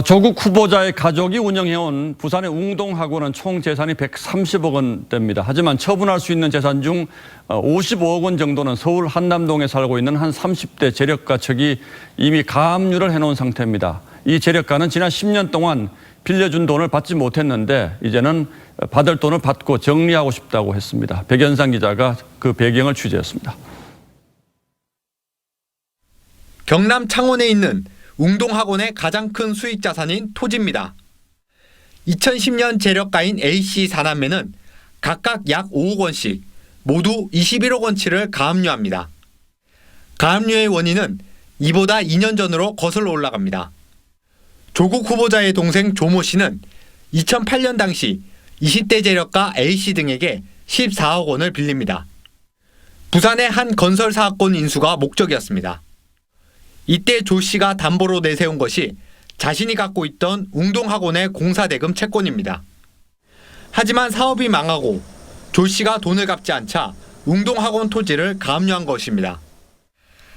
조국 후보자의 가족이 운영해온 부산의 웅동학원은 총 재산이 130억 원대입니다. 하지만 처분할 수 있는 재산 중 55억 원 정도는 서울 한남동에 살고 있는 한 30대 재력가 측이 이미 가압류를 해놓은 상태입니다. 이 재력가는 지난 10년 동안 빌려준 돈을 받지 못했는데 이제는 받을 돈을 받고 정리하고 싶다고 했습니다. 백연상 기자가 그 배경을 취재했습니다. 경남 창원에 있는 웅동학원의 가장 큰 수익 자산인 토지입니다. 2010년 재력가인 A씨 4남매는 각각 약 5억 원씩 모두 21억 원치를 가압류합니다. 가압류의 원인은 이보다 2년 전으로 거슬러 올라갑니다. 조국 후보자의 동생 조모 씨는 2008년 당시 20대 재력가 A씨 등에게 14억 원을 빌립니다. 부산의 한 건설 사업권 인수가 목적이었습니다. 이때 조 씨가 담보로 내세운 것이 자신이 갖고 있던 웅동학원의 공사대금 채권입니다. 하지만 사업이 망하고 조 씨가 돈을 갚지 않자 웅동학원 토지를 가압류한 것입니다.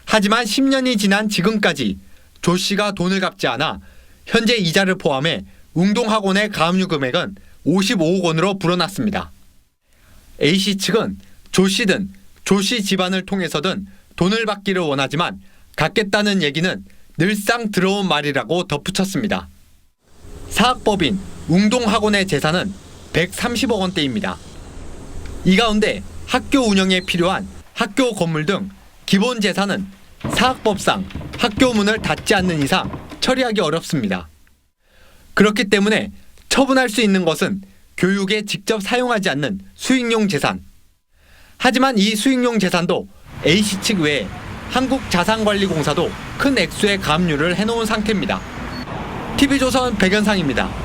하지만 10년이 지난 지금까지 조 씨가 돈을 갚지 않아 현재 이자를 포함해 웅동학원의 가압류 금액은 55억 원으로 불어났습니다. A씨 측은 조 씨든 조 씨 집안을 통해서든 돈을 받기를 원하지만 갖겠다는 얘기는 늘상 들어온 말이라고 덧붙였습니다. 사학법인 웅동학원의 재산은 130억 원대입니다. 이 가운데 학교 운영에 필요한 학교 건물 등 기본 재산은 사학법상 학교 문을 닫지 않는 이상 처리하기 어렵습니다. 그렇기 때문에 처분할 수 있는 것은 교육에 직접 사용하지 않는 수익용 재산. 하지만 이 수익용 재산도 A씨 측 외에 한국자산관리공사도 큰 액수의 가압류를 해놓은 상태입니다. TV조선 백연상입니다.